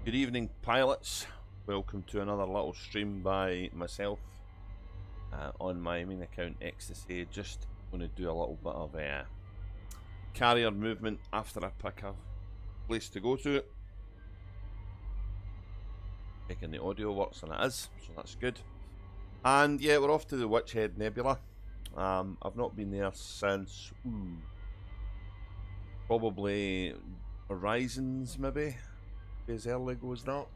Good evening, pilots. Welcome to another little stream by myself on my main account, Xtaseh. Just going to do a little bit of carrier movement after I pick a place to go to. Checking the audio works, and it is, so that's good. And yeah, we're off to the Witchhead Nebula. I've not been there since probably Horizons, maybe as early ago as that.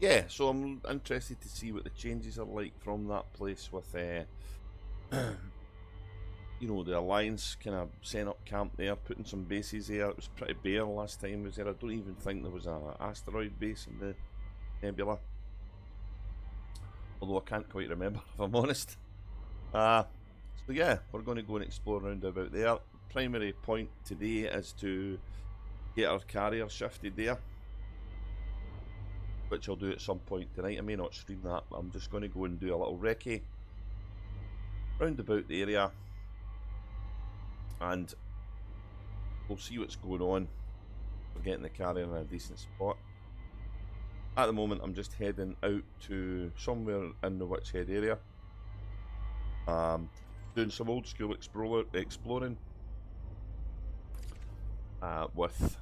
Yeah, so I'm interested to see what the changes are like from that place with you know, the Alliance kind of setting up camp there, putting some bases there. It was pretty bare last time I was there. I don't even think there was an asteroid base in the Nebula, although I can't quite remember if I'm honest. So yeah, we're going to go and explore around about there. Primary point today is to get our carrier shifted there, which I'll do at some point tonight. I may not stream that, but I'm just going to go and do a little recce round about the area, and we'll see what's going on. We're getting the carrier in a decent spot. At the moment, I'm just heading out to somewhere in the Witchhead area, doing some old school exploring with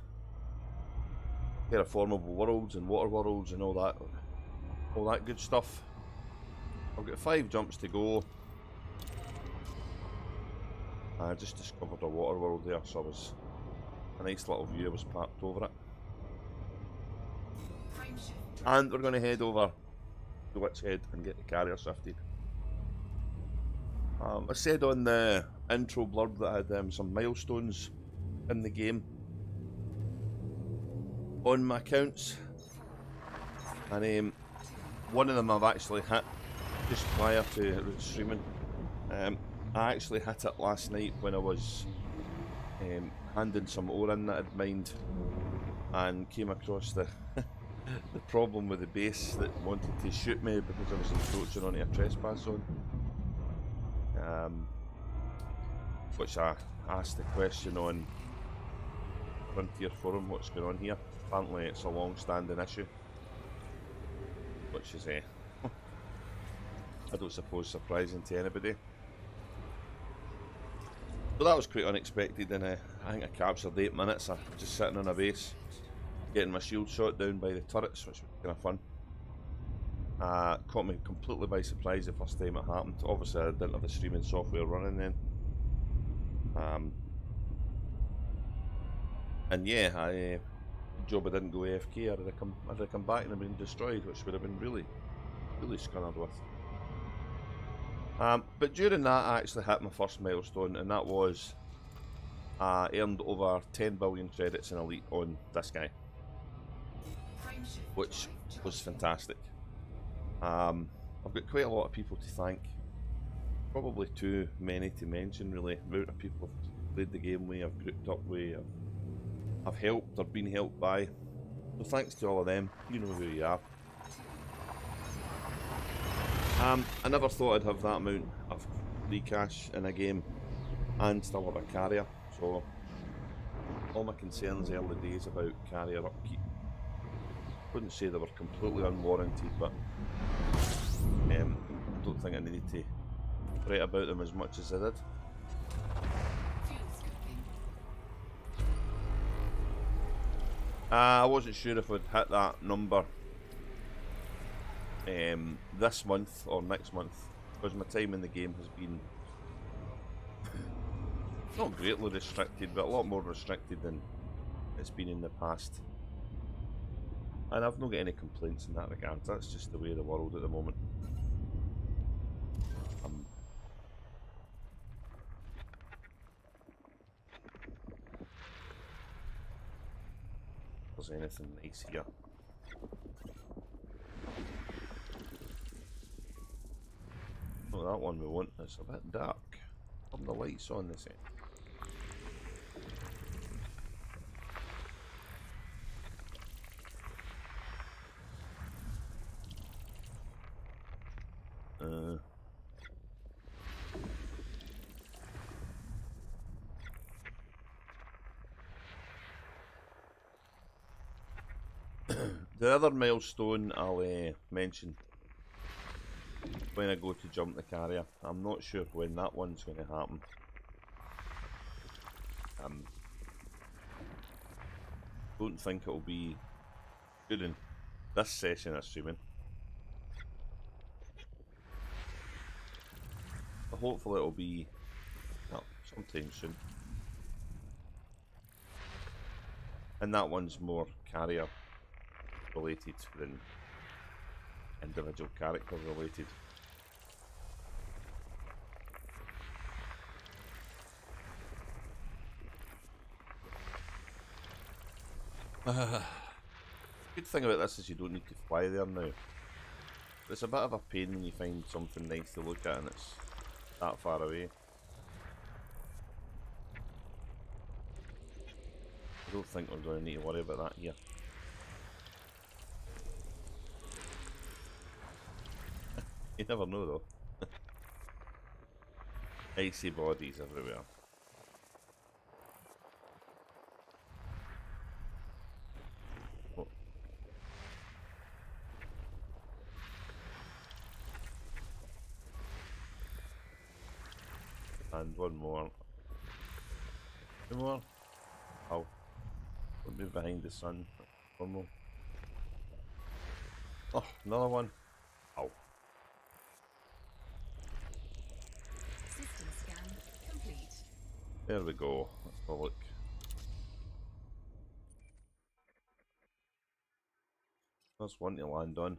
terraformable worlds and water worlds and all that good stuff. I've got 5 jumps to go. I just discovered a water world there, so I was a nice little view. I was parked over it, and we're going to head over to Witchhead and get the carrier shifted. I said on the intro blurb that I had some milestones in the game on my accounts, and one of them I've actually hit just prior to streaming. I actually hit it last night when I was handing some ore in that I'd mined, and came across the the problem with the base that wanted to shoot me because I was encroaching onto a trespass zone. Which I asked the question on Frontier Forum, what's going on here? Apparently it's a long-standing issue, which is I don't suppose surprising to anybody. So that was quite unexpected, and I think I captured 8 minutes of just sitting on a base, getting my shield shot down by the turrets, which was kind of fun. Caught me completely by surprise the first time it happened. Obviously I didn't have the streaming software running then. And yeah, job I didn't go AFK, I'd have come back and have been destroyed, which would have been really scunnered with. But during that I actually hit my first milestone, and that was earned over 10 billion credits in Elite on this guy, which was fantastic. I've got quite a lot of people to thank, probably too many to mention really. The amount of people I've played the game with, I've grouped up with, I've helped or been helped by. So thanks to all of them. You know who you are. I never thought I'd have that amount of free cash in a game and still have a carrier, so all my concerns early days about carrier upkeep, I wouldn't say they were completely unwarranted, but I don't think I needed to write about them as much as I did. I wasn't sure if I'd hit that number this month or next month, because my time in the game has been not greatly restricted, but a lot more restricted than it's been in the past. And I've not got any complaints in that regard. That's just the way of the world at the moment. If there's anything nice here. Oh, that one we want. It's a bit dark. Turn the lights on this end. The other milestone I'll mention when I go to jump the carrier. I'm not sure when that one's going to happen. Don't think it'll be during this session of streaming. But hopefully it'll be sometime soon. And that one's more carrier related than individual character related. Good thing about this is you don't need to fly there now. It's a bit of a pain when you find something nice to look at and it's that far away. I don't think we're going to need to worry about that here. You never know though. Icy bodies everywhere. Oh. And one more. Two more. Oh. Don't move behind the sun. One more. Oh, another one. Oh. System scan complete. There we go. Let's have a look. There's one to land on.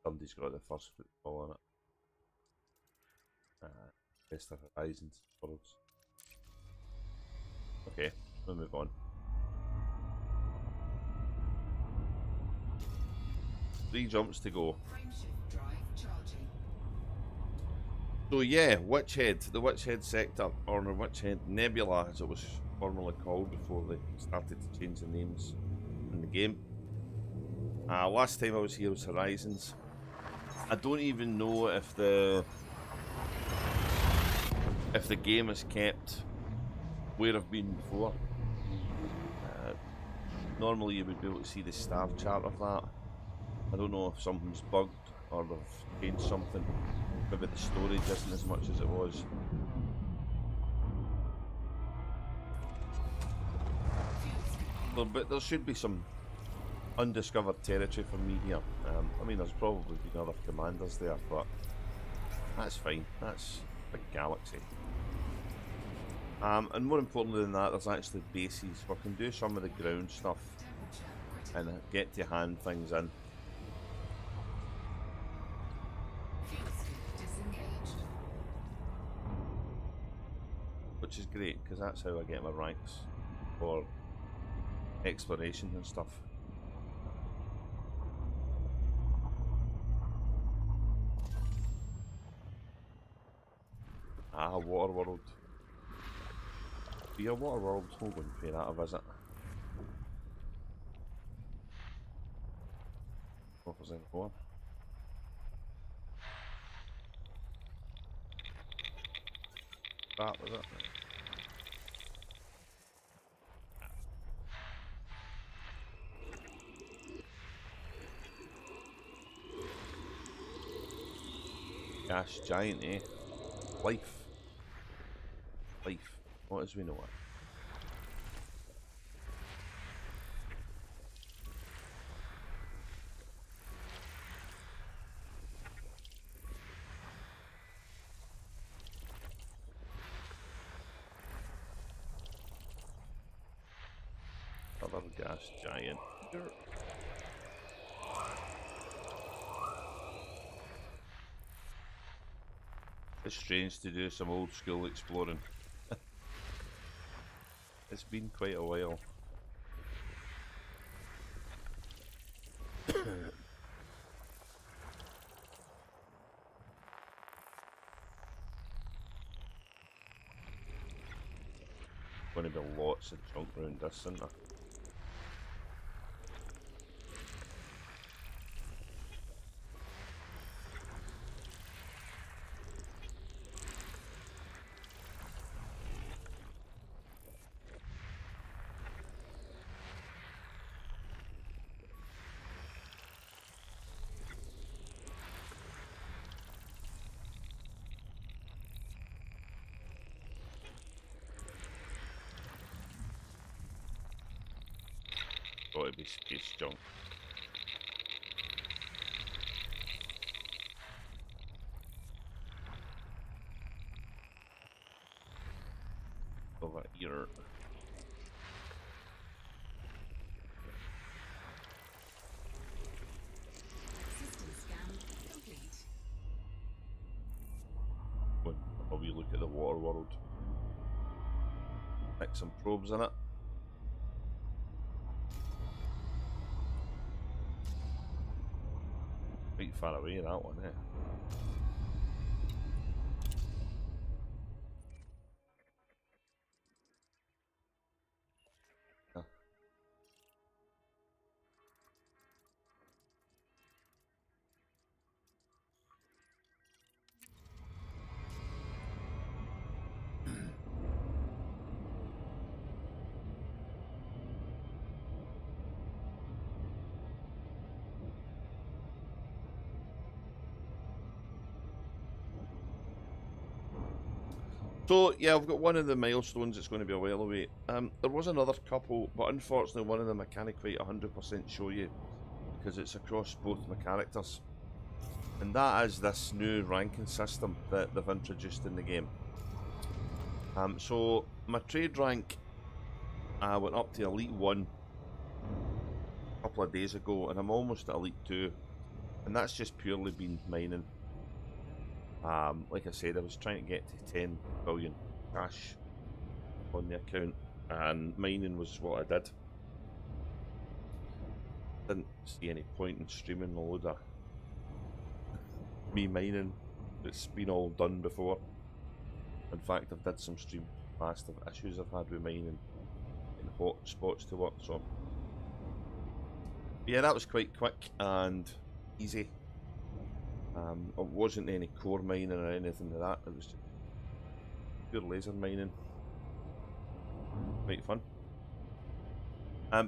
Somebody's got the first football on it. Best of Horizons worlds. Okay, we'll move on. 3 jumps to go. Frameshift drive charging. So yeah, Witchhead, the Witchhead sector, or the Witchhead Nebula as it was formerly called before they started to change the names in the game. Last time I was here was Horizons. I don't even know if the game is kept where I've been before. Normally you would be able to see the star chart of that. I don't know if something's bugged or they've changed something. Maybe the storage isn't as much as it was. But there should be some undiscovered territory for me here. I mean, there's probably been other commanders there, but that's fine. That's a big galaxy. And more importantly than that, there's actually bases where I can do some of the ground stuff and get to hand things in. Which is great, because that's how I get my ranks for exploration and stuff. Waterworld. Be a Waterworld, we'll go and pay that a visit. What was in for? That was it. Gas giant, eh? Life. What as we know it. Another gas giant. It's strange to do some old school exploring. It's been quite a while. Going to be lots of junk around this, isn't there? got to be space junk. Over here. System scan complete. When a wee look at the water world. Stick some probes in it. Quite far away, that one, eh? Yeah. So yeah, I've got one of the milestones that's going to be a while away. There was another couple, but unfortunately one of them I can't quite 100% show you because it's across both my characters. And that is this new ranking system that they've introduced in the game. So my trade rank went up to Elite 1 a couple of days ago, and I'm almost at Elite 2. And that's just purely been mining. Like I said, I was trying to get to 10 billion cash on the account, and mining was what I did. Didn't see any point in streaming a load of me mining. It's been all done before. In fact, I've did some stream past of issues I've had with mining in hot spots to work, so yeah, that was quite quick and easy. It wasn't any core mining or anything like that, it was just pure laser mining. Quite fun.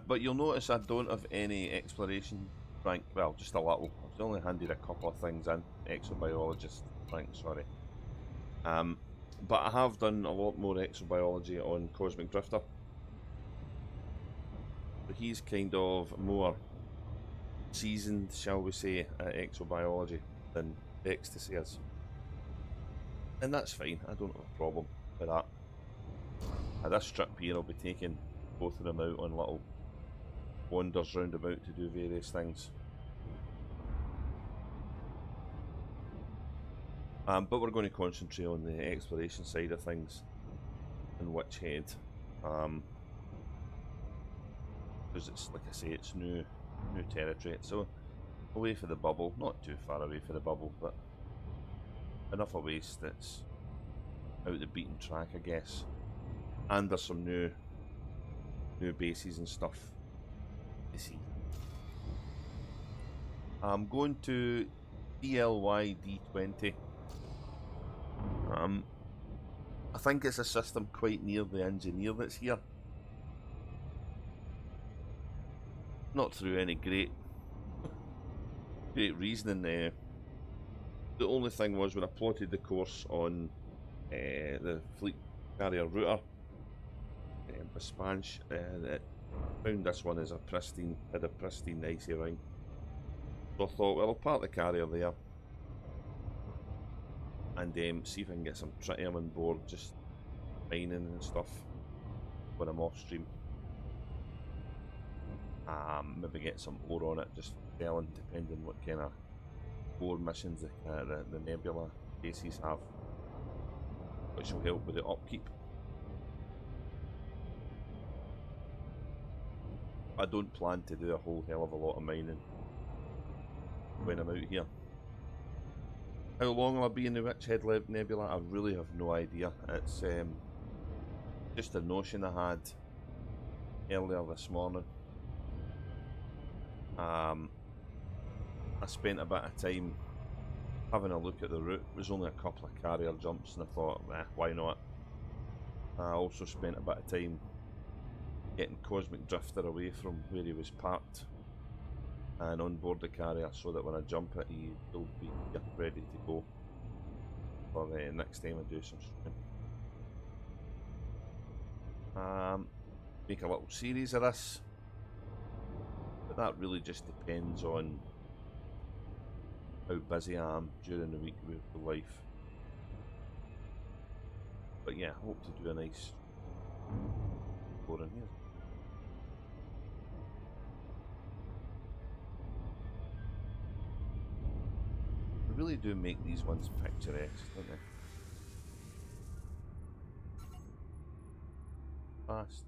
But you'll notice I don't have any exploration rank, well, just a little. I've only handed a couple of things in, exobiologist rank, sorry. But I have done a lot more exobiology on Cosmic Drifter. So he's kind of more seasoned, shall we say, at exobiology than Xtaseh is. And that's fine, I don't have a problem with that. This trip here I'll be taking both of them out on little wanders round about to do various things. But we're going to concentrate on the exploration side of things in Witch Head. Because it's, like I say, it's new territory. So away for the bubble, not too far away for the bubble, but enough away that's out the beaten track, I guess. And there's some new bases and stuff to see. I'm going to DLY D20. I think it's a system quite near the engineer that's here. Not through any great reasoning. The only thing was when I plotted the course on the fleet carrier router, Spanch, it found this one as had a pristine icy ring. So I thought, well, I'll park the carrier there and see if I can get some tritium on board, just mining and stuff when I'm off stream. Maybe get some ore on it, just selling, depending what kind of ore missions the Nebula bases have, which will help with the upkeep. I don't plan to do a whole hell of a lot of mining when I'm out here. How long will I be in the Witch Head Nebula? I really have no idea. It's just a notion I had earlier this morning. I spent a bit of time having a look at the route. It was only a couple of carrier jumps, and I thought, why not? I also spent a bit of time getting Cosmic Drifter away from where he was parked and on board the carrier, so that when I jump it, he will be ready to go for the next time I do some streaming. Make a little series of this. that really just depends on how busy I am during the week with the wife. But yeah, I hope to do a nice tour in here. They really do make these ones picturesque, don't they? Fast.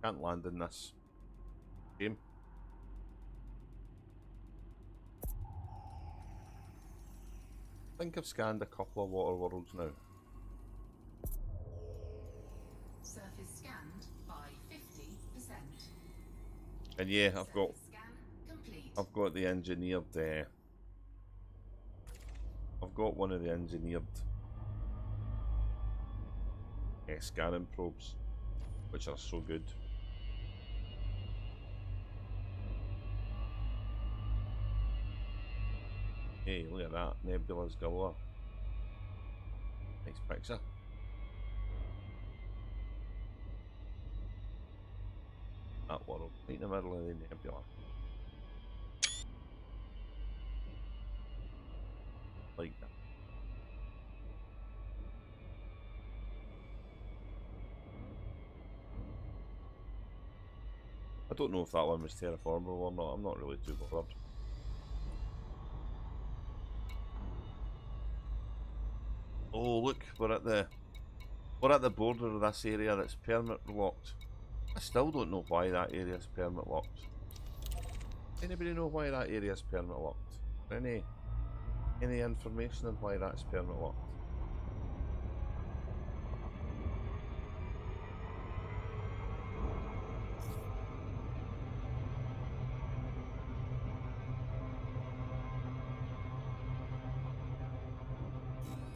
Can't land in this. Shame. I think I've scanned a couple of water worlds now. Surface scanned by 50%. And yeah, Surface scan complete. I've got the engineered I've got one of the engineered scanning probes, which are so good. Hey, look at that, Nebula's galore. Nice picture. That world, right in the middle of the nebula. Like that. I don't know if that one was terraformable or not, I'm not really too bothered. Oh look, we're at the border of this area that's permit locked. I still don't know why that area is permit locked. Anybody know why that area is permit locked? Any information on why that's permit locked?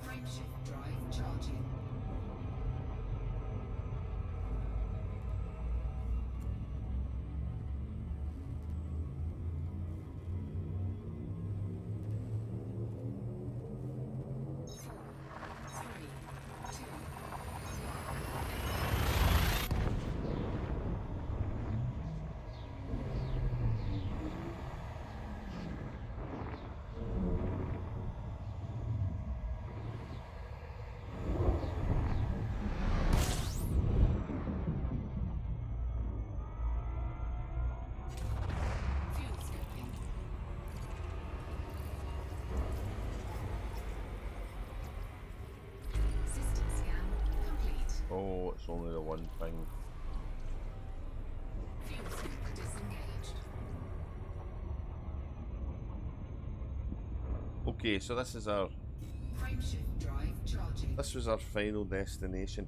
Frameshift drive charging. Oh, it's only the one thing. Fuel sync disengaged. Okay, so this is our Frameshift drive charging. this was our final destination.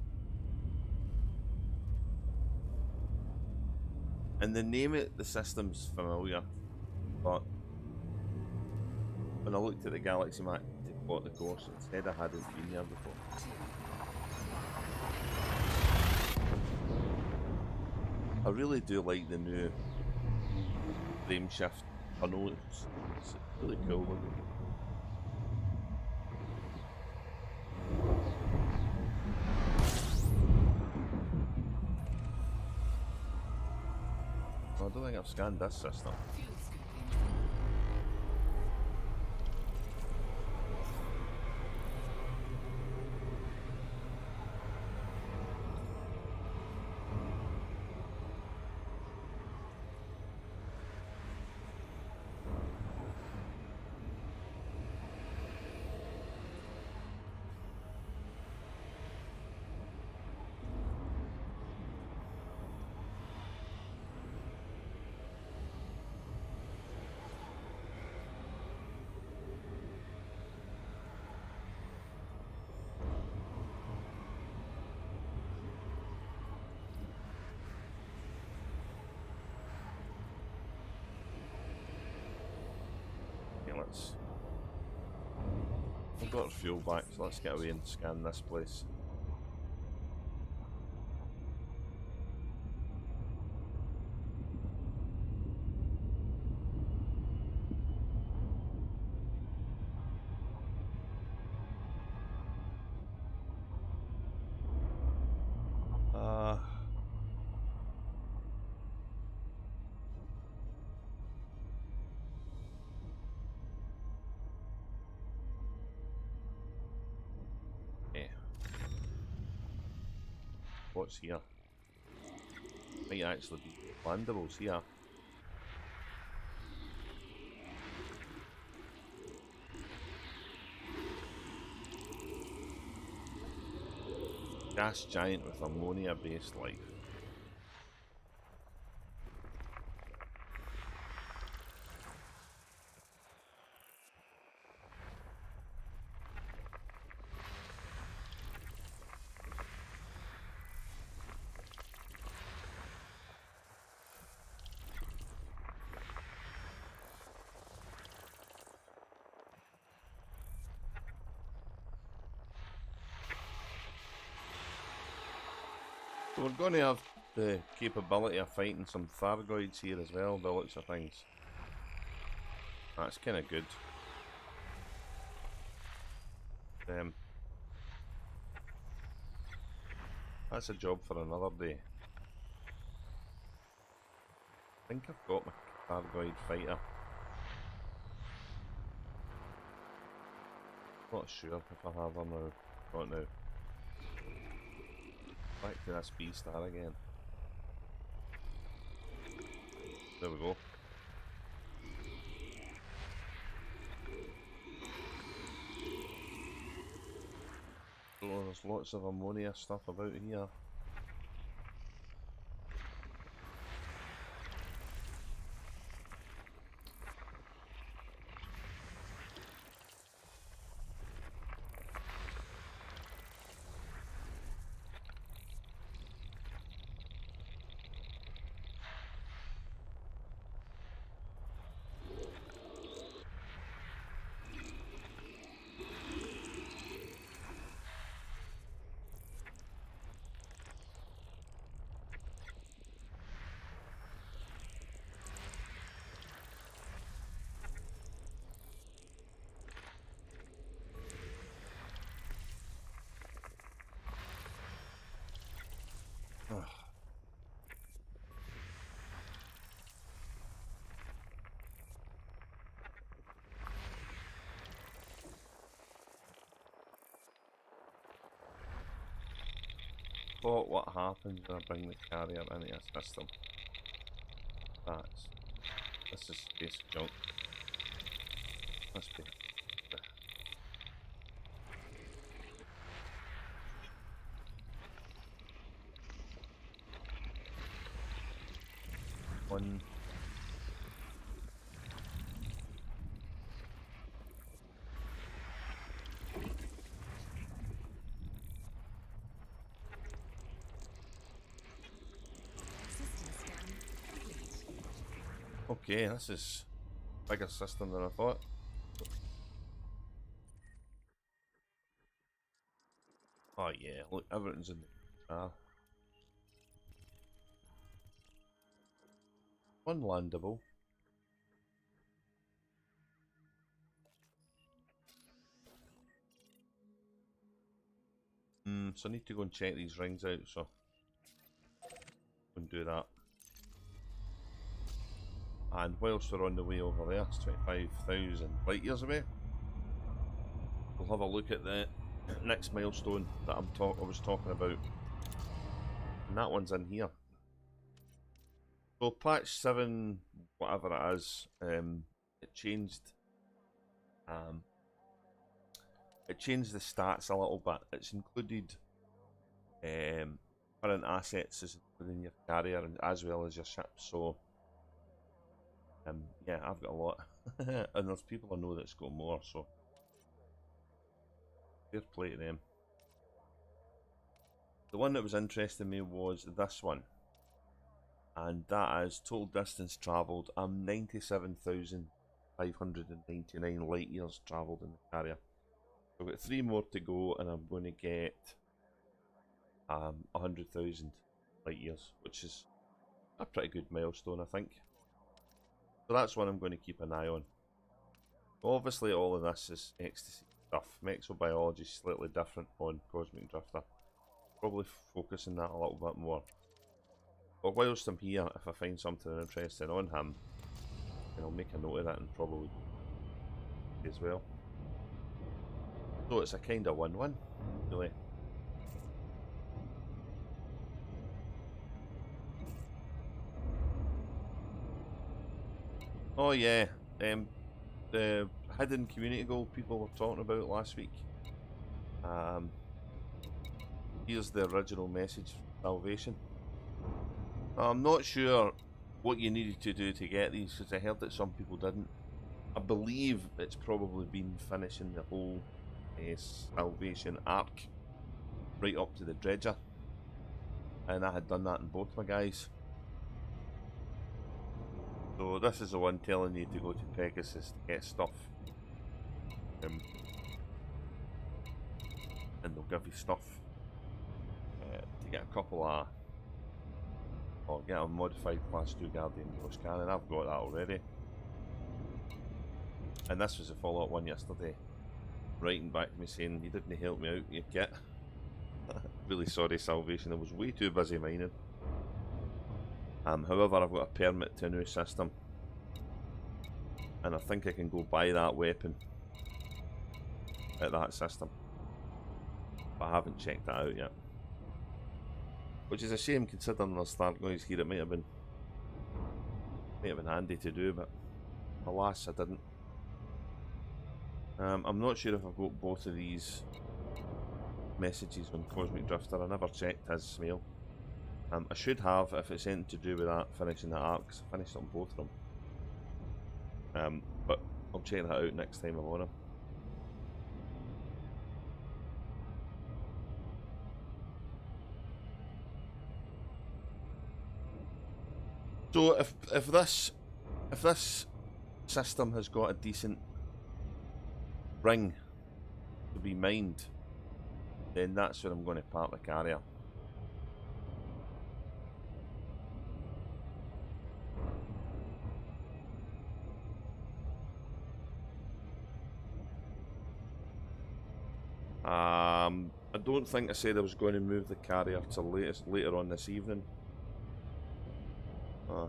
And the name of the system's familiar, but when I looked at the galaxy map to plot the course, it said I hadn't been here before. I really do like the new frame shift tunnel. It's really cool looking. I don't think I've scanned this system. Fuel scooping. We've got our fuel back, so let's get away and scan this place. what's here. Might actually be landables here. Gas giant with ammonia-based life. So we're going to have the capability of fighting some Thargoids here as well, by the looks of things. That's kind of good. That's a job for another day. I think I've got my Thargoid fighter. Not sure if I have or no. Not now. Back to this B-star again. There we go. Oh, there's lots of ammonia stuff about here. Ugh. But what happens when I bring the carrier into a system? This is space junk. Must be. One. Okay, this is a bigger system than I thought. Oh yeah, look, everything's in the one landable. So I need to go and check these rings out, so go and do that. And whilst we're on the way over there, it's 25,000 light years away. We'll have a look at the next milestone that I was talking about, and that one's in here. So patch 7, whatever it is, it changed. It changed the stats a little bit. It's included current assets, is including your carrier and as well as your ship. So yeah, I've got a lot, and there's people I know that's got more. So fair play to them. The one that was interesting me was this one, and that is total distance travelled. I'm 97,599 light years travelled in the carrier. So I've got 3 more to go, and I'm going to get 100,000 light years, which is a pretty good milestone, I think. So that's one I'm going to keep an eye on. Obviously, all of this is Xtaseh stuff. Mexobiology is slightly different on Cosmic Drifter. Probably focus on that a little bit more. But whilst I'm here, if I find something interesting on him, then I'll make a note of that and probably as well. So it's a kind of win-win, really. Oh yeah, the hidden community goal people were talking about last week. Um, Here's the original message for salvation. I'm not sure what you needed to do to get these, because I heard that some people didn't. I believe it's probably been finishing the whole salvation arc right up to the dredger, and I had done that in both my guys. So this is the one telling you to go to Pegasus to get stuff, and they'll give you stuff to get a couple of, or get a modified class 2 Guardian Ghost Cannon. I've got that already. And this was a follow-up one yesterday, writing back to me saying, you didn't help me out, you kit. Really sorry, Salvation, I was way too busy mining. However, I've got a permit to a new system, and I think I can go buy that weapon at that system, but I haven't checked that out yet. Which is a shame, considering there's Thargoids here. It might have been handy to do, but alas, I didn't. I'm not sure if I've got both of these messages on Cosmic Drifter. I never checked his mail. I should have, if it's anything to do with that, finishing that arc, because I finished on both of them. But I'll check that out next time I'm on him. So if this system has got a decent ring to be mined, then that's where I'm going to park the carrier. I don't think I said I was going to move the carrier till later on this evening.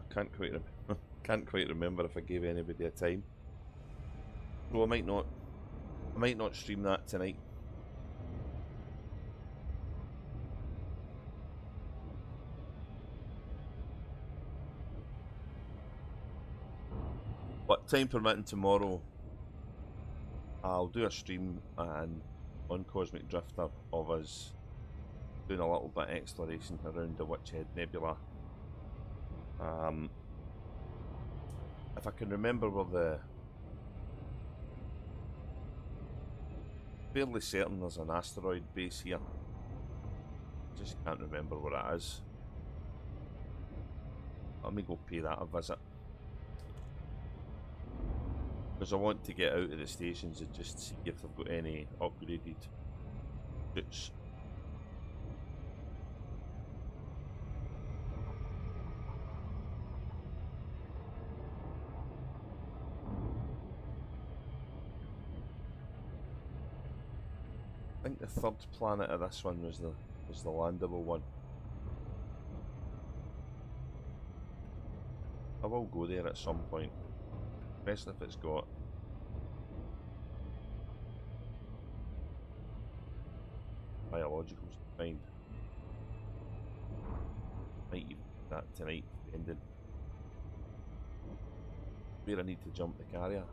Can't quite remember if I gave anybody a time. So I might not stream that tonight. But time permitting, tomorrow I'll do a stream and on Cosmic Drifter of us doing a little bit of exploration around the Witchhead Nebula. If I can remember where the... Fairly certain there's an asteroid base here. Just can't remember where it is. Let me go pay that a visit, because I want to get out of the stations and just see if they've got any upgraded suits. I think the third planet of this one was the landable one. I will go there at some point, especially if it's got biologicals to find. Might even do that tonight, depending where I need to jump the carrier.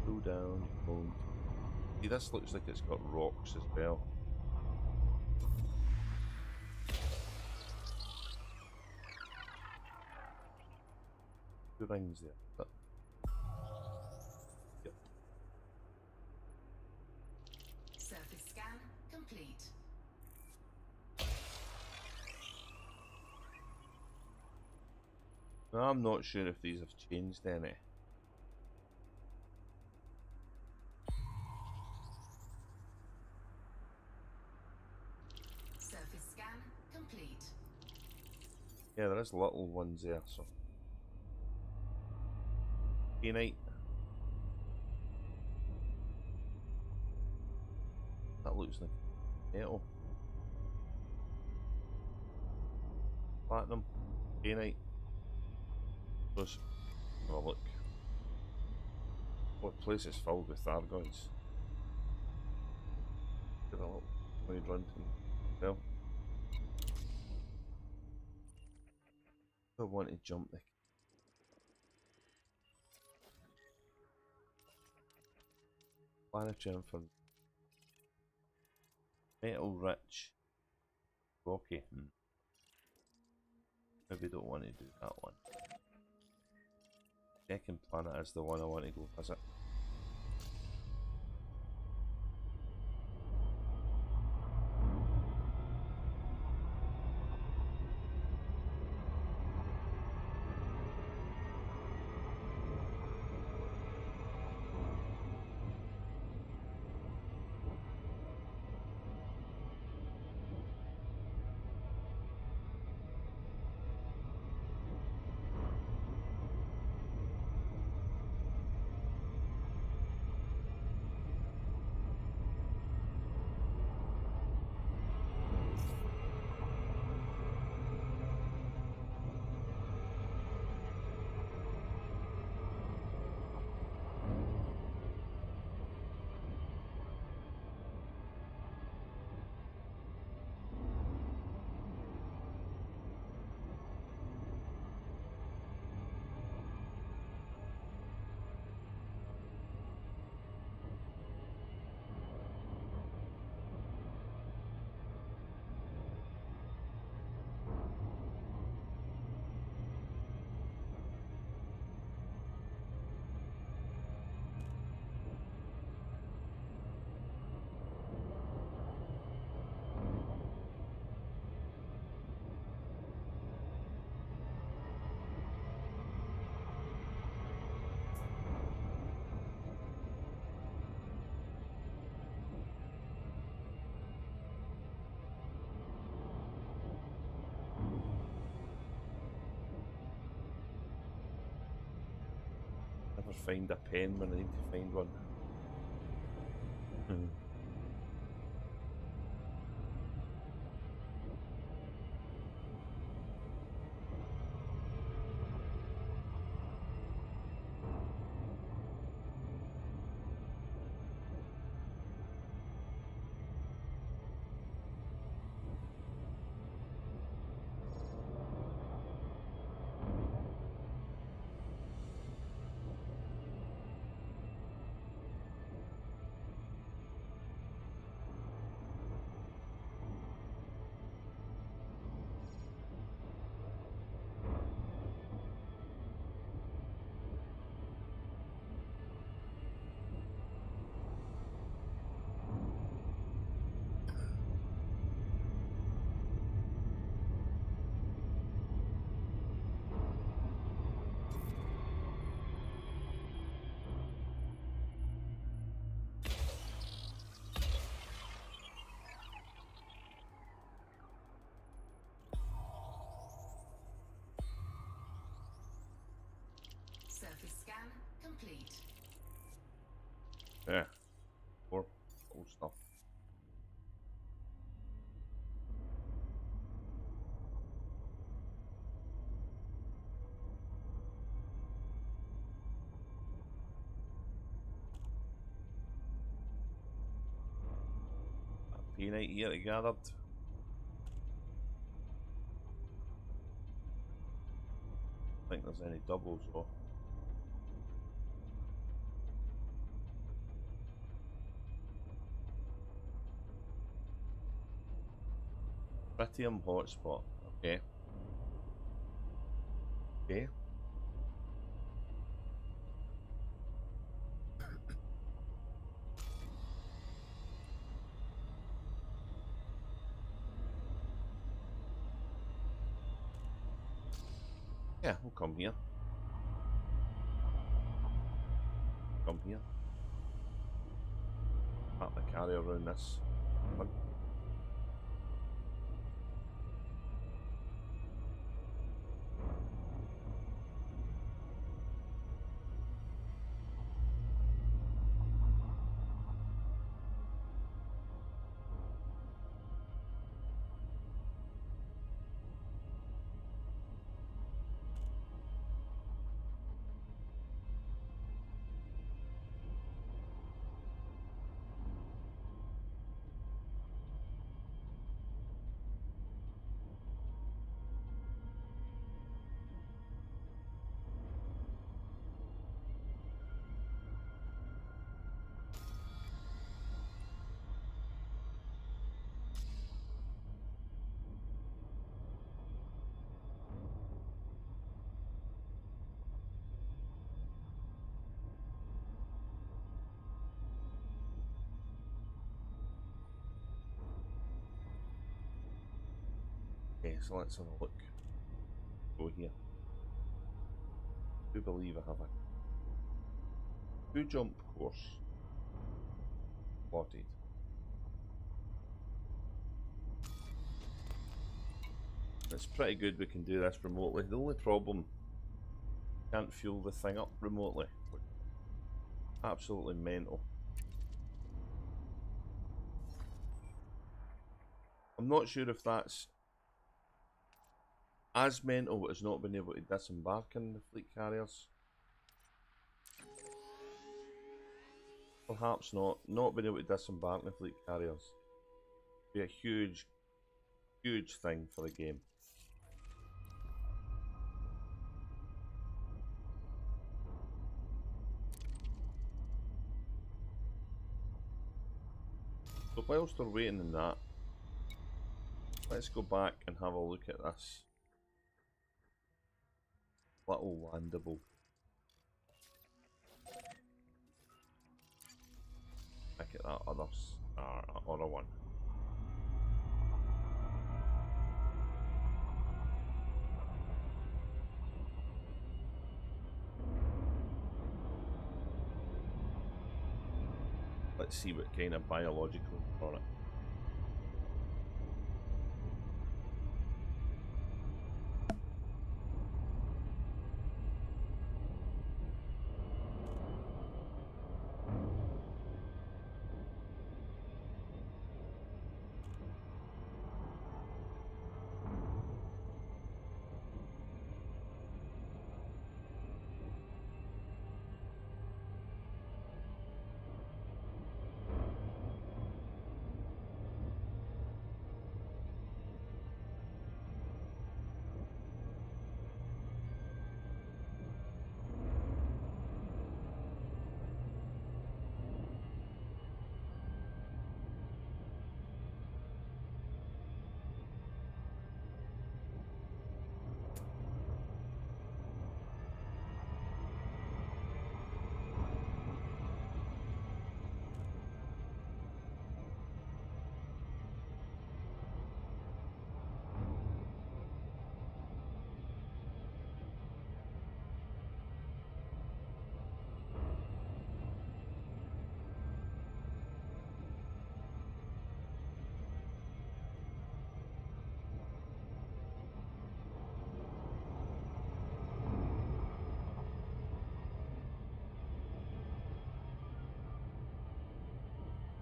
Go down, boom. See, this looks like it's got rocks as well. Two rings there. But yep. Surface scan complete. I'm not sure if these have changed any. Surface scan complete. Yeah, there is little ones there, so. Night. That looks like metal. Platinum. Night. Let's have a look. What place is filled with Thargoids? a little wide run to well. I want to jump the planetarium for metal rich. Okay. Maybe don't want to do that one. Second planet is the one I want to go visit. Never find a pen when I need to find one. Surface scan complete. Yeah, more cool stuff. A peanut here I gathered. I think there's any doubles though. Tritium hotspot. Okay. Okay. Yeah, we'll come here. Come here. Map the carrier around this one. so let's have a look. Go here. I do believe I have a 2-jump course plotted. It's pretty good we can do this remotely. The only problem, can't fuel the thing up remotely. Absolutely mental. I'm not sure if that's as mental as not being able to disembark in the fleet carriers. Perhaps not. Not being able to disembark in the fleet carriers be a huge, huge thing for the game. So whilst we're waiting on that, let's go back and have a look at this little landable. Look at that other one. Let's see what kind of biological on it.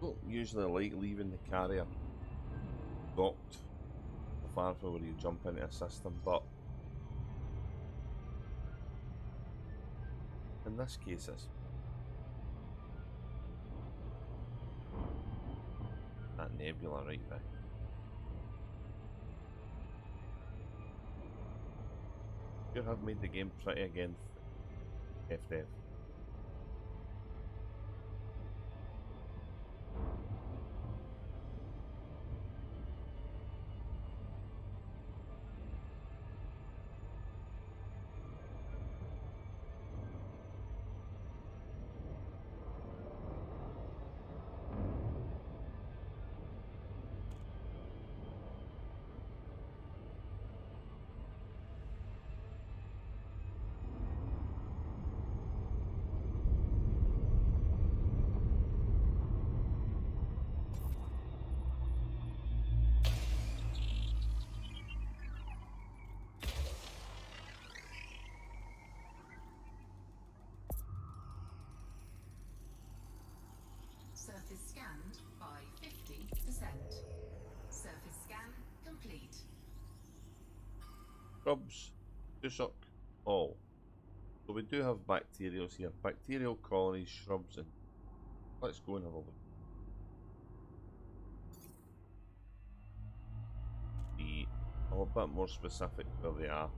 Don't usually like leaving the carrier docked far from where you jump into a system, but in this case it's that nebula right there. You have made the game pretty again, FDev. Surface scanned by 50%. Surface scan complete. Shrubs, Tusuk, all. So we do have bacterials here. Bacterial colonies, shrubs, and let's go and have a look. Be a little bit more specific where they are.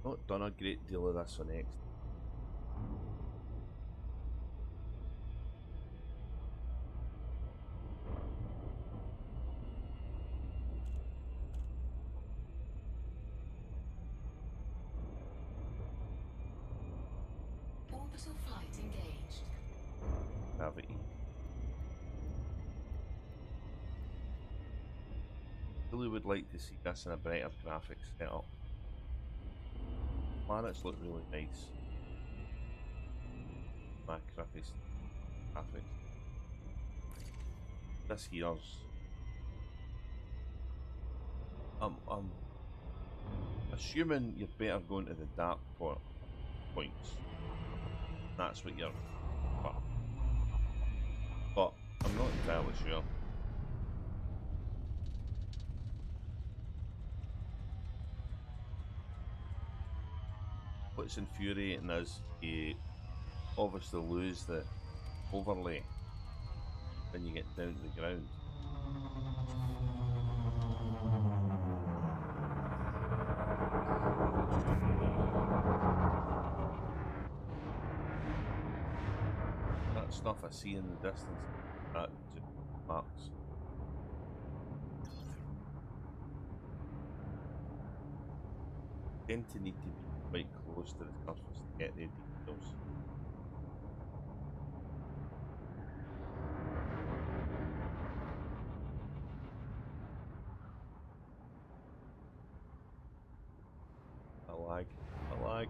Not done a great deal of this on X. Orbital flight engaged. Gravity. really would like to see this in a better graphics setup. Planets look really nice. My graphics. This here's. I'm assuming you're better going to the dark points. That's what you're. But I'm not entirely sure. What's infuriating is you obviously lose the overlay when you get down to the ground. That stuff I see in the distance, that just marks. Tend to need to be quite close to the surface to get the details. A lag.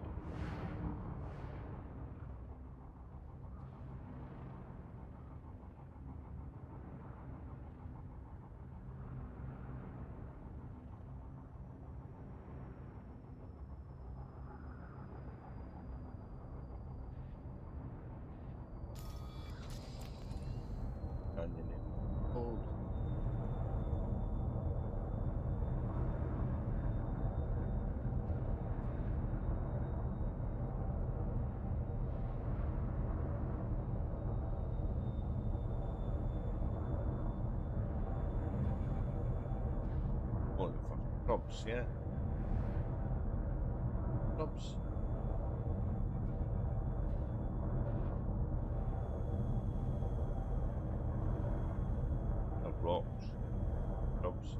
Shrubs, yeah. Shrubs. Or rocks. Shrubs.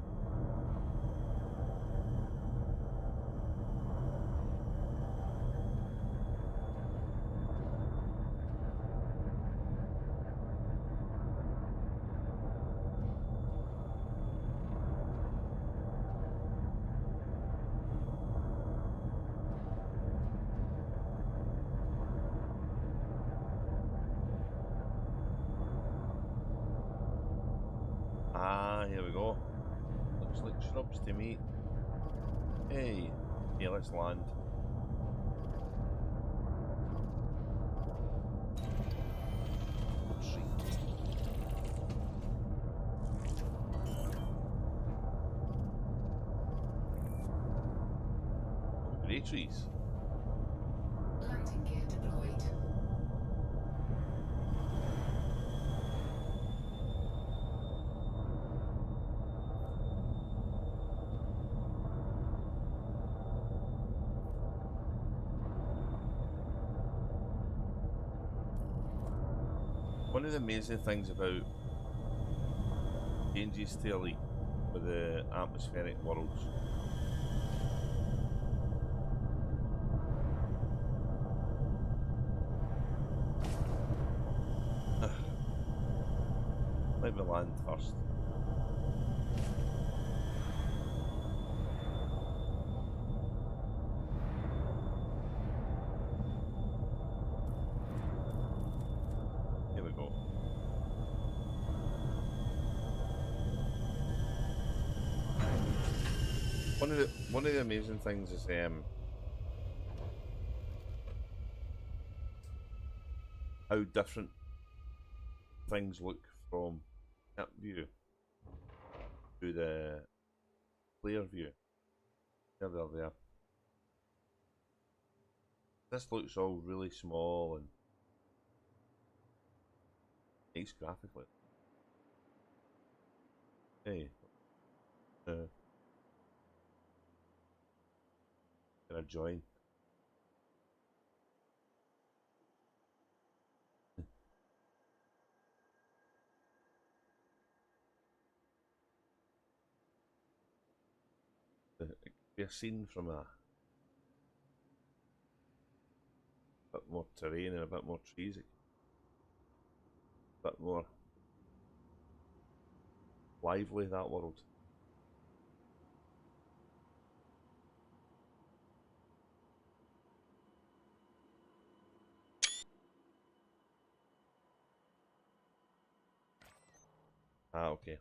Ah, here we go. Looks like shrubs to me. Hey, here, let's land. Grey trees. Landing gear deployed. One of the amazing things about changes to Elite with the atmospheric worlds let me land first. Here we go. One of the amazing things is how different things look from that view to the player view. There. This looks all really small and nice graphically. Hey, can I join? It could be a scene from a bit more terrain and a bit more trees, a bit more lively, that world. Ah, okay.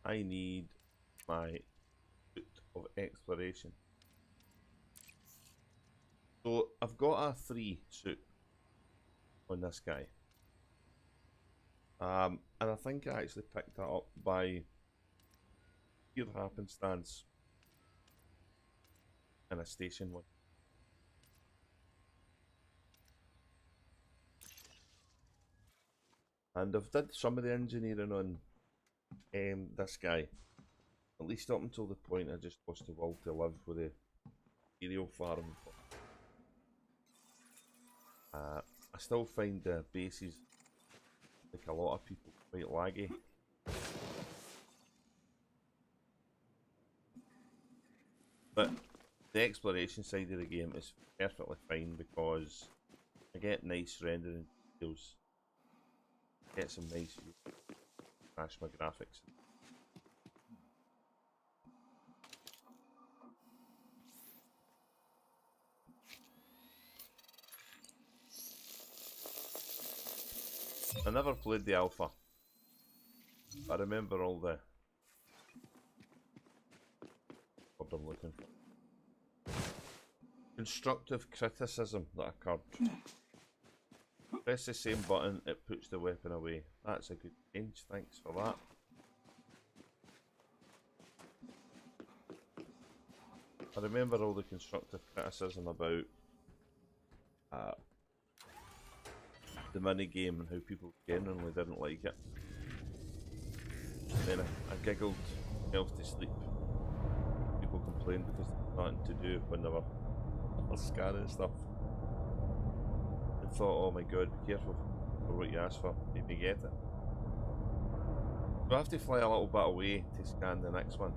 I need my suit of exploration. So I've got a 3 suit on this guy. And I think I actually picked that up by pure happenstance in a station one. And I've did some of the engineering on this guy. At least up until the point I just lost the will to live with the aerial farm. I still find the bases, like a lot of people, quite laggy. But the exploration side of the game is perfectly fine because I get nice rendering details, get some nice views, crash my graphics. I never played the alpha. I remember all the what I'm looking for. Constructive criticism that occurred. Press the same button, it puts the weapon away. That's a good change, thanks for that. I remember all the constructive criticism about the mini game and how people genuinely didn't like it. And then I giggled myself to sleep. People complained because there was nothing to do when they were scanning stuff. And thought, oh my god, be careful for what you ask for, you may get it. So I have to fly a little bit away to scan the next one.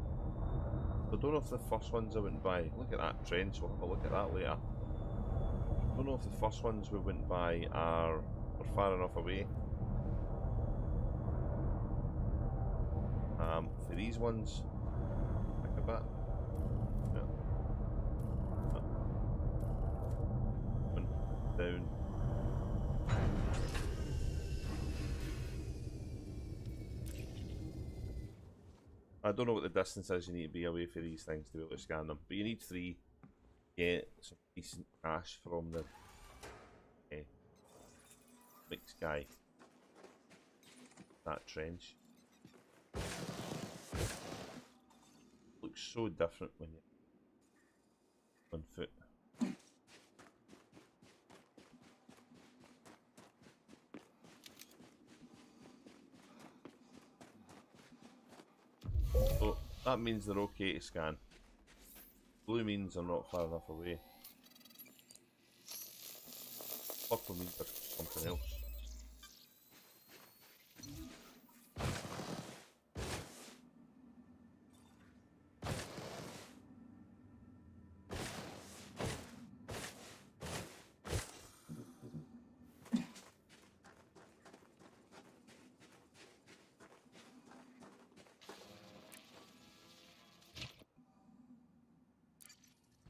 I don't know if the first ones I went by, look at that trench, we'll have a look at that later. I don't know if the first ones we went by are far enough away. For these ones, back a bit. Yeah. Down. I don't know what the distance is you need to be away for these things to be able to scan them, but you need 3 to get some decent cash from the big sky. That trench looks so different when you're on foot. So that means they're okay to scan. Blue means they're not far enough away. Purple means there's something else.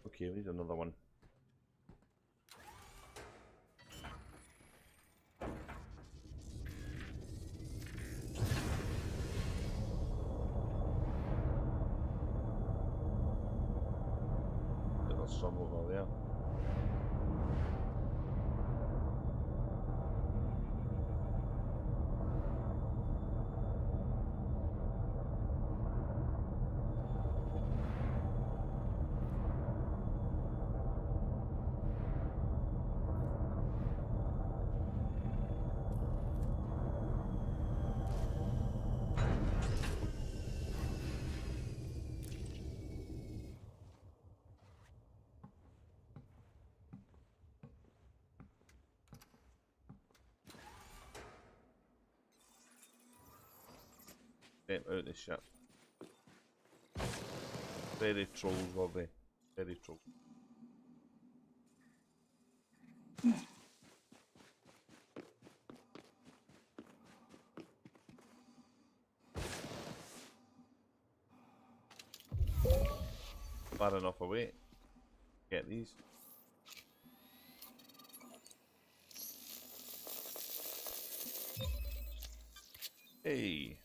Okay, we need another one. There's some over there. Step out the ship. Very trolls were they? Very trolls. Far enough away. Get these. Hey.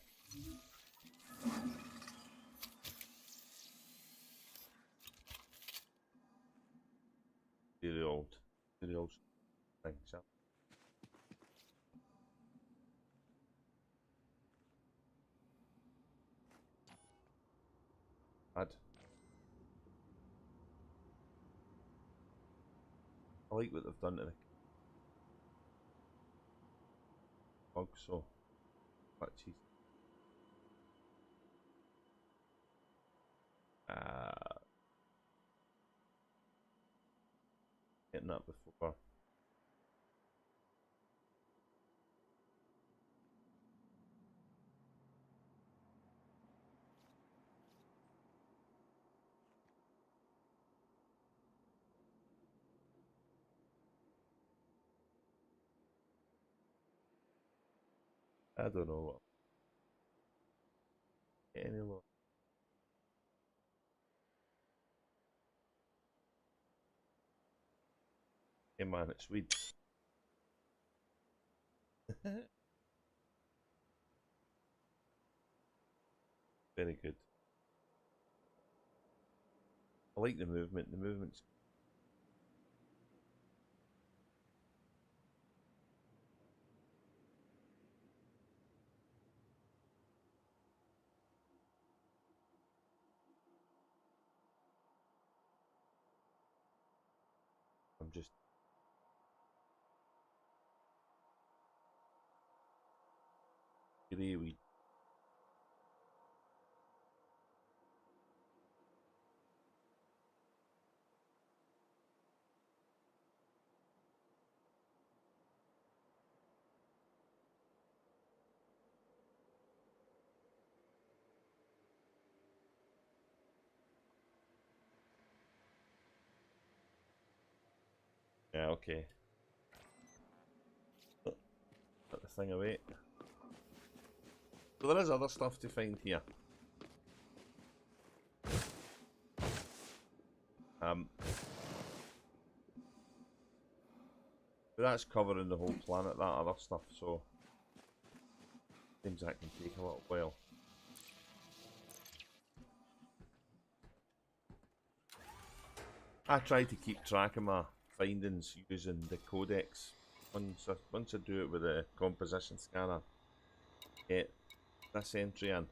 Very old thing. So. Bad. I like what they've done to the bug, so but cheese. Getting that before. I don't know what. Any more. Hey man, it's weeds. Very good. I like the movement. The movement's. I'm just. Grey weed. Yeah, okay. Put the thing away. So there is other stuff to find here. But that's covering the whole planet, that other stuff, so seems that can take a little while. I try to keep track of my findings using the codex. Once I do it with the composition scanner, get this entry in.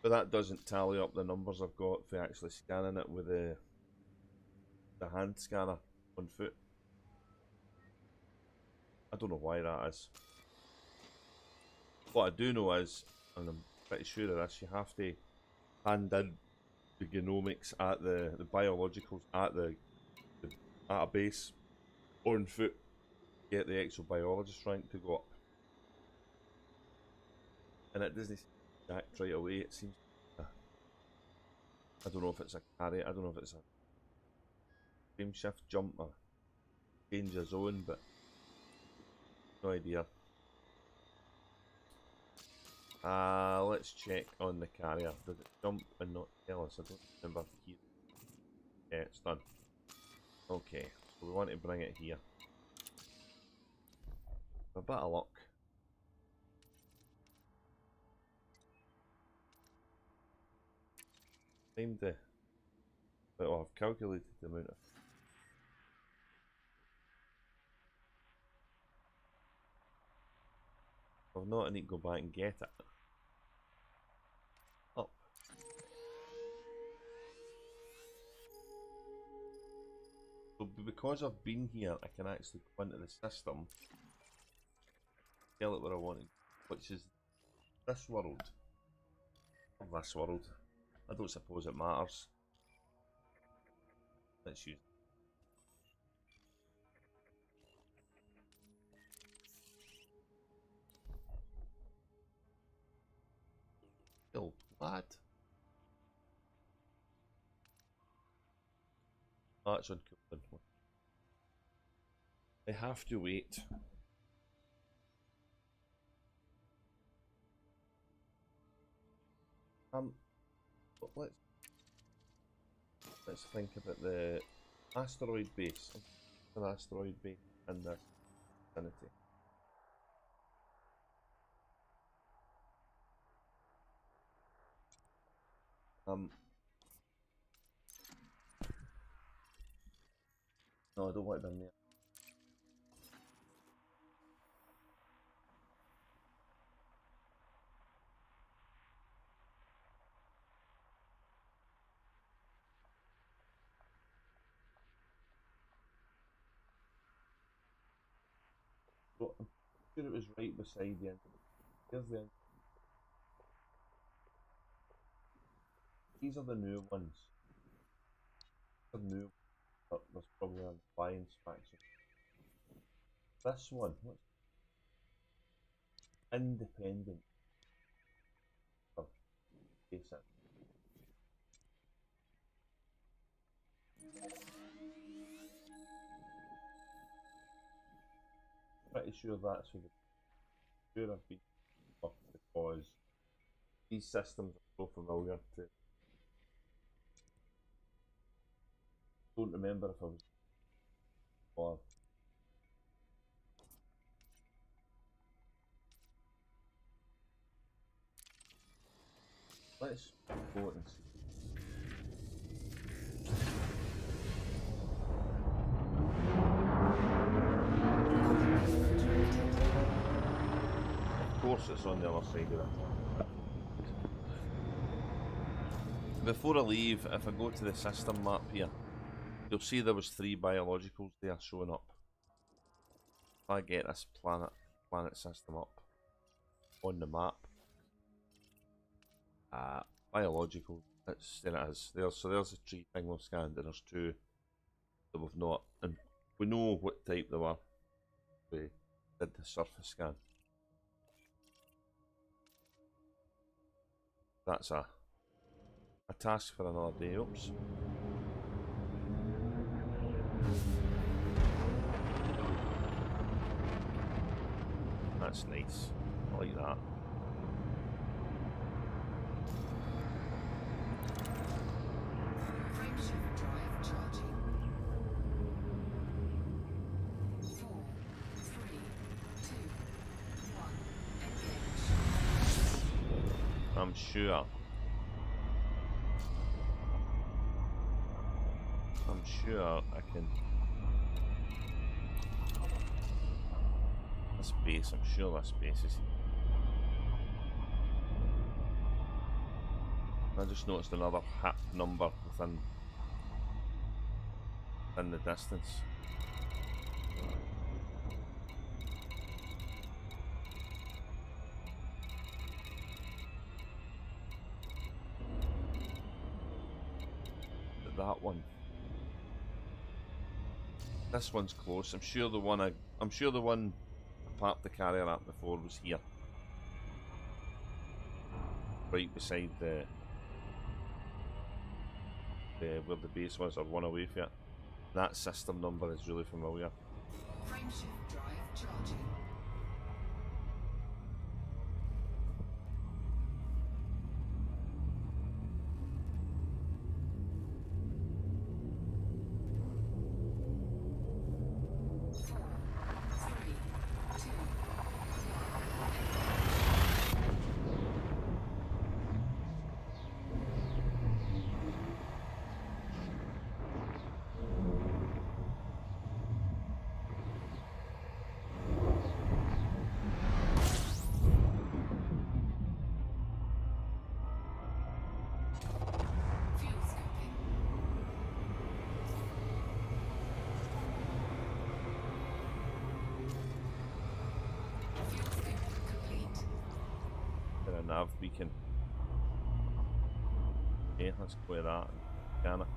But that doesn't tally up the numbers I've got for actually scanning it with the hand scanner on foot. I don't know why that is. What I do know is, and I'm pretty sure of this, you have to hand in the genomics at the biologicals at at a base on foot, get the exobiologist rank to go up. And it doesn't act right away, it seems. I don't know if it's a carry, I don't know if it's a frame shift jump or change a zone, but no idea. Let's check on the carrier. Did it jump and not tell us? I don't remember here. Yeah, it's done. Okay, so we want to bring it here. A bit of luck. Time to. Well, I've calculated the amount of. I've not, I need to go back and get it. Up. So because I've been here, I can actually go into the system, tell it where I want it, which is this world. Or this world. I don't suppose it matters. Let's use. Still lad. Oh, it's on cooldown. I have to wait. But let's think about the asteroid base. An asteroid base in this vicinity. No, I don't want it in there. So I'm sure it was right beside the end. Here's the end. These are the new ones. They're new, but there's probably an appliance faction. This one, what's independent of basic? Pretty sure that's who the sure I've been off because these systems are so familiar to. Don't remember if I was or let's go and see. Of course it's on the other side of it. Before I leave, if I go to the system map here, you'll see there was 3 biologicals there showing up. If I get this planet system up on the map, biological, there it is. So there's a tree thing we've scanned, and there's 2 that we've not, and we know what type they were. We did the surface scan. That's a task for another day. Oops. That's nice. I like that. Frameshift drive charging. 4, 3, 2, 1. Engage. I'm sure I can. This base, I'm sure this base is. I just noticed another HAP number within the distance. That one. This one's close. I'm sure the one I parked the carrier at before was here. Right beside the where the base was, or one away from it. That system number is really familiar. Frameshift drive charging. Nav beacon. Okay, let's clear that and scan it.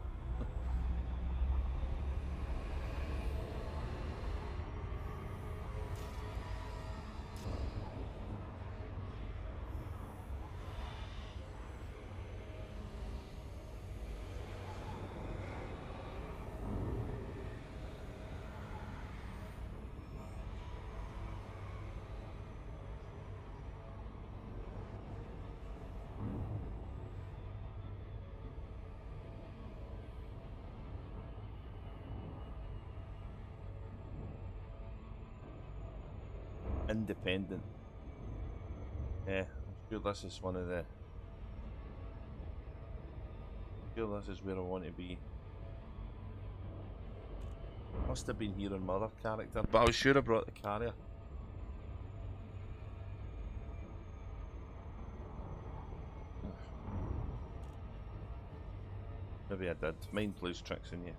Independent. Yeah, I'm sure this is one of the Sure, this is where I want to be. Must have been here on my other character, but I was sure I brought the carrier. Maybe I did. Mind plays tricks on you.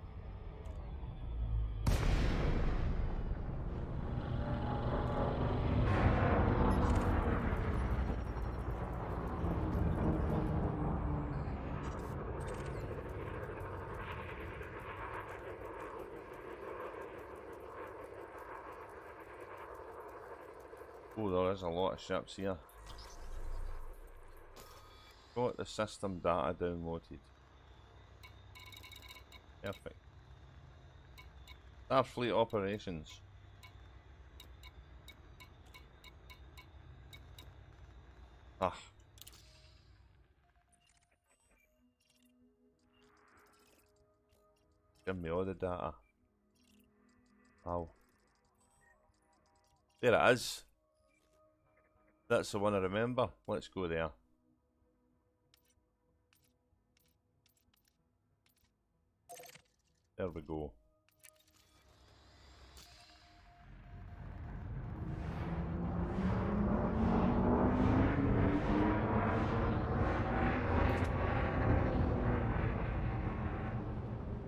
Oh, there is a lot of ships here. Got the system data downloaded. Perfect. Starfleet operations. Ah. Give me all the data. Wow. There it is. That's the one I remember. Let's go there. There we go.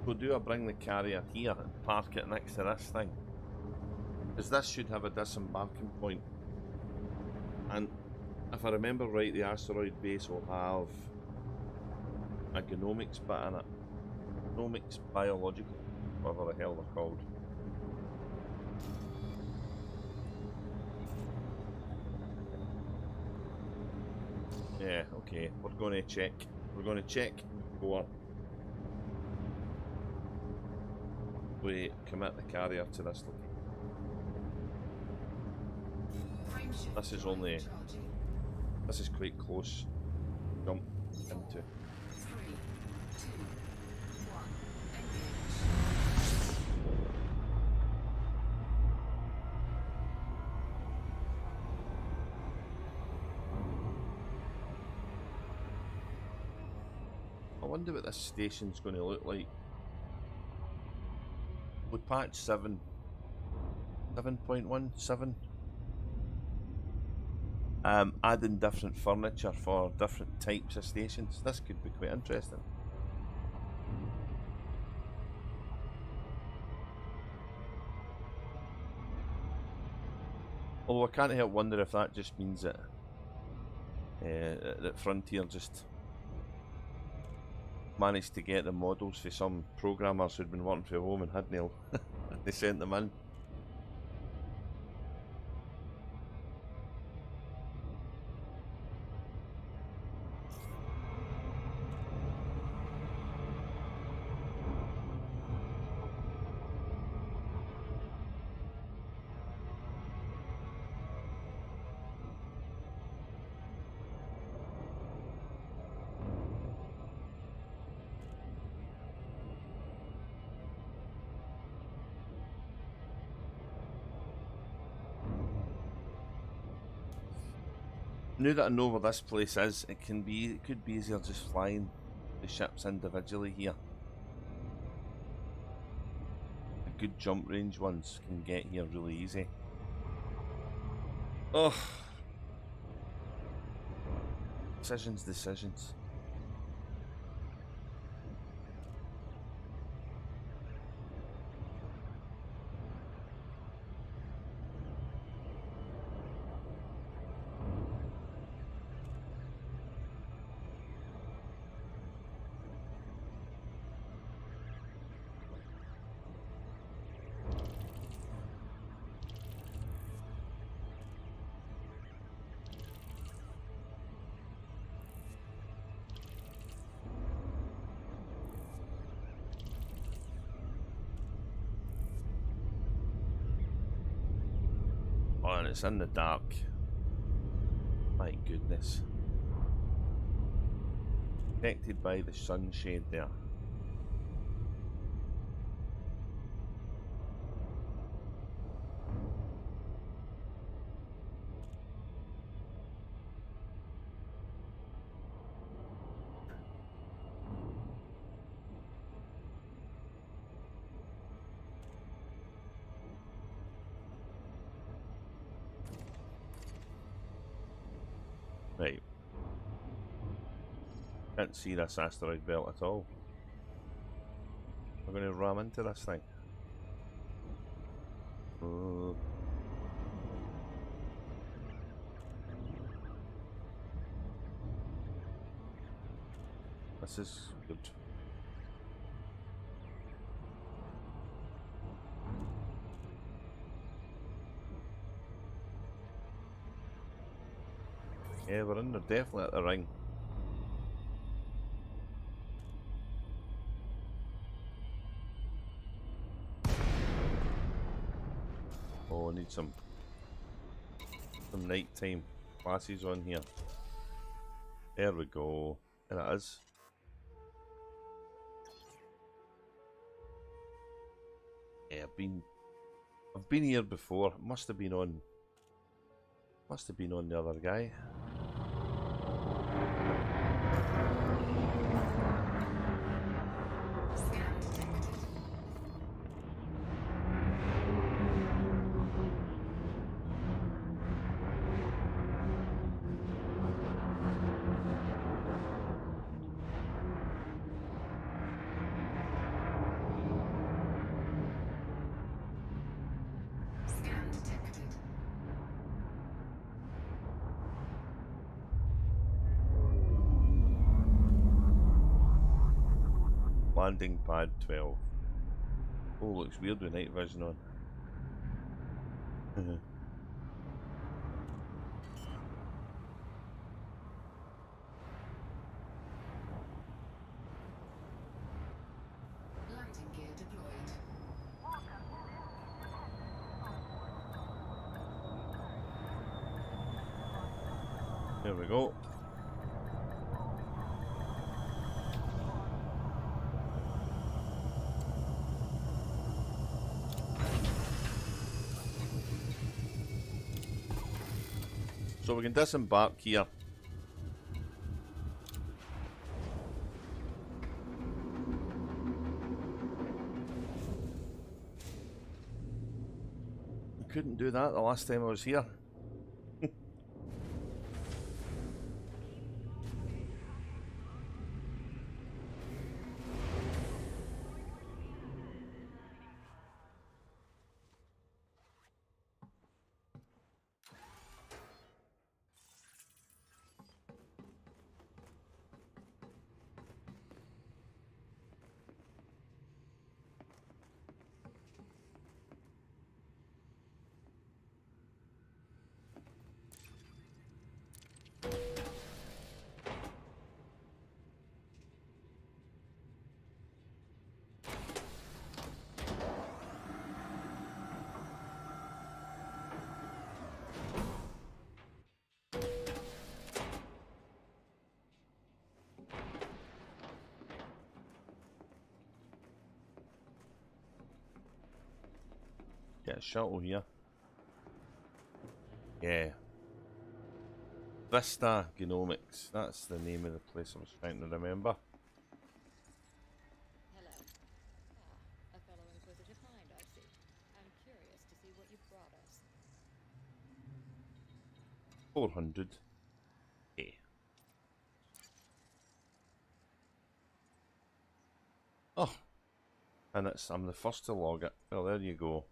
So do I bring the carrier here and park it next to this thing? Because this should have a disembarking point. And if I remember right, the asteroid base will have a genomics bit in it. Genomics, biological, whatever the hell they're called. Yeah, okay, we're going to check. We're going to check before we commit the carrier to this location. This is only... This is quite close. Jump into. 3, 2, 1, engage. I wonder what this station's going to look like. With patch 7, 7.17, adding different furniture for different types of stations. This could be quite interesting. Although I can't help wonder if that just means that that Frontier just managed to get the models for some programmers who'd been working from home and hadn't they sent them in. Now that I know where this place is, it could be easier just flying the ships individually here. The good jump range ones can get here really easy. Ugh. Decisions. Oh, and it's in the dark. My goodness. Protected by the sunshade there. Right. Can't see this asteroid belt at all. We're going to ram into this thing. This is good. Yeah, we're in there, definitely at the ring. Oh, I need some nighttime classes on here. There we go. There it is. Yeah, I've been here before. Must have been on the other guy. Scan detected. Scan detected. Landing pad 12. Oh, looks weird with night vision on. Landing gear deployed. There we go. So we can disembark here. I couldn't do that the last time I was here. Get a shuttle here. Yeah. Vista Genomics. That's the name of the place I was trying to remember. Hello. A fellow inquisitive mind, I see. I'm curious to see what you've brought us. 400. Yeah. Oh. And I'm the first to log it. Well, there you go.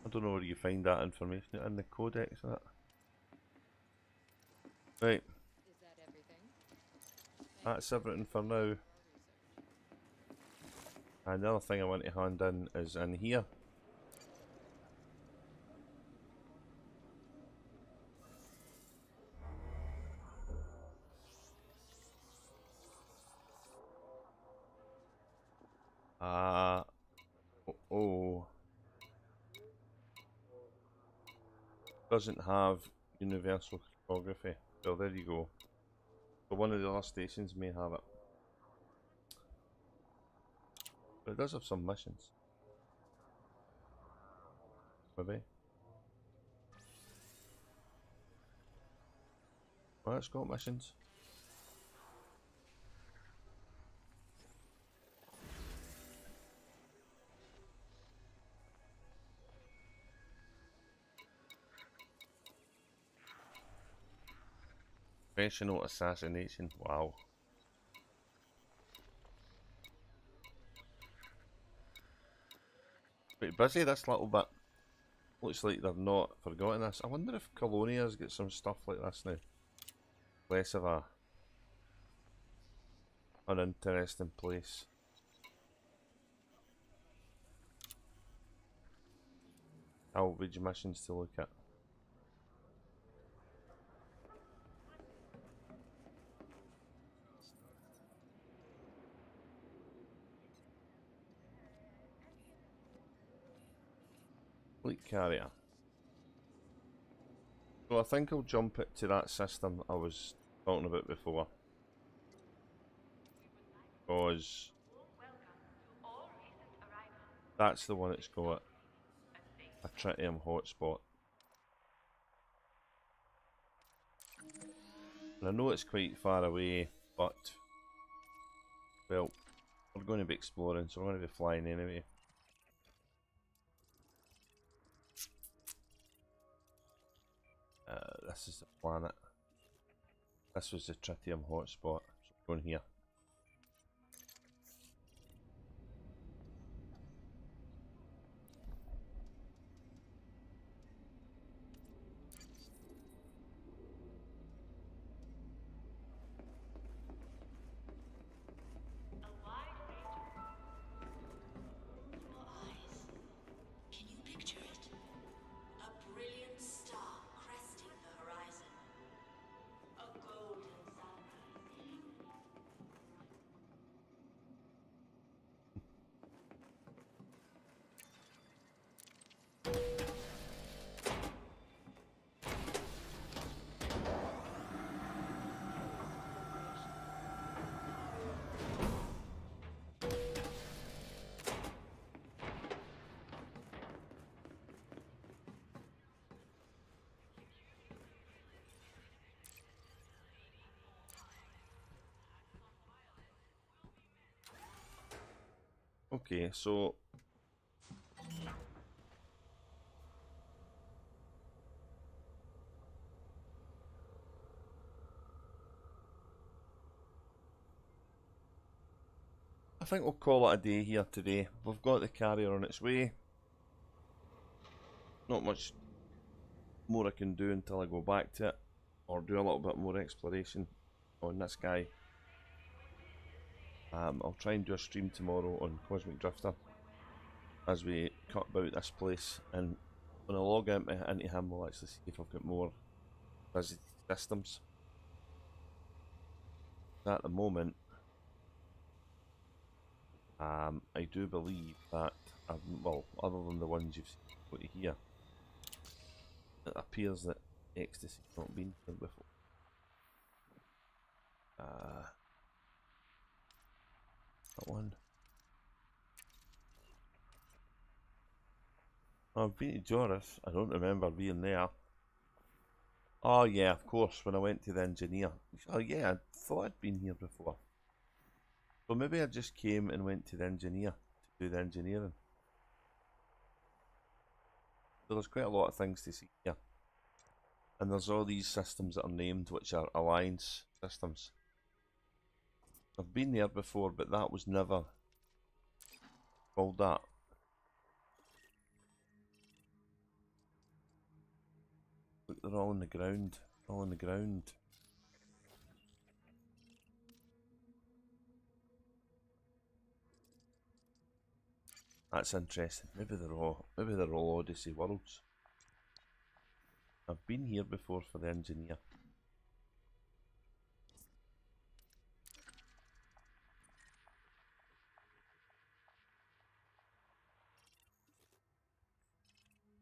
I don't know where you find that information in the codex. That. Right. Is that everything? That's everything for now. And the other thing I want to hand in is in here. Oh. Doesn't have universal cryptography. So there you go. But one of the other stations may have it. But it does have some missions. Maybe. Well, it's got missions. Professional assassination. Wow. Pretty busy this little bit. Looks like they've not forgotten this. I wonder if Colonia's got some stuff like this now. Less of a uninteresting place. Salvage missions to look at. Fleet carrier. So I think I'll jump it to that system I was talking about before. Because that's the one that's got a tritium hotspot. And I know it's quite far away, but well, we're going to be exploring, so we're going to be flying anyway. This is the planet. This was the tritium hotspot. So we're going here. Can you picture it? A brilliant star cresting the horizon. A golden sunrise. Okay, so I think we'll call it a day here today. We've got the carrier on its way. Not much more I can do until I go back to it, or do a little bit more exploration on this guy. I'll try and do a stream tomorrow on Cosmic Drifter as we cut about this place, and when I log into him we'll actually see if I've got more visited systems. At the moment, I do believe that, well, other than the ones you've seen here, it appears that Xtaseh has not been here before. That one. I've been to Joris. I don't remember being there. Oh yeah, of course, when I went to the engineer. Oh yeah, I thought I'd been here before. So maybe I just came and went to the engineer to do the engineering. So there's quite a lot of things to see here. And there's all these systems that are named, which are alliance systems. I've been there before, but that was never called that. Look, they're all on the ground. All on the ground. That's interesting. Maybe they're all Odyssey worlds. I've been here before for the engineer.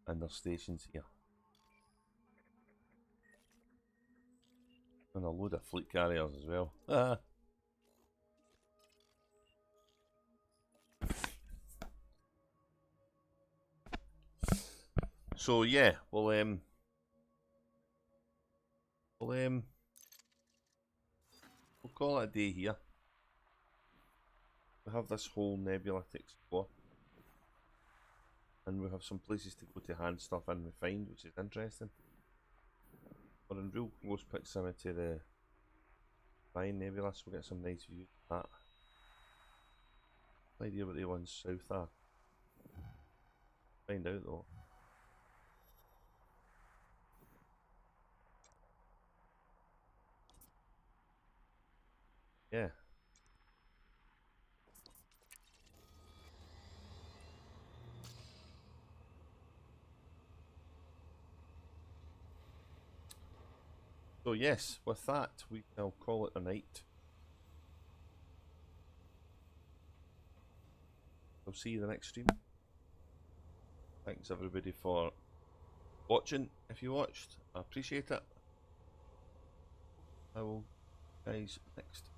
And there's stations here. And a load of fleet carriers as well. Ah. So yeah, we'll call it a day here. We have this whole nebula to explore. And we have some places to go to hand stuff in we find, which is interesting. We're in real close proximity to fine, Nebula, so we'll get some nice views of that. No idea what the ones south are. Find out though. Yeah. So yes, with that we will call it a night. I'll see you in the next stream. Thanks everybody for watching. If you watched, I appreciate it. I will guys next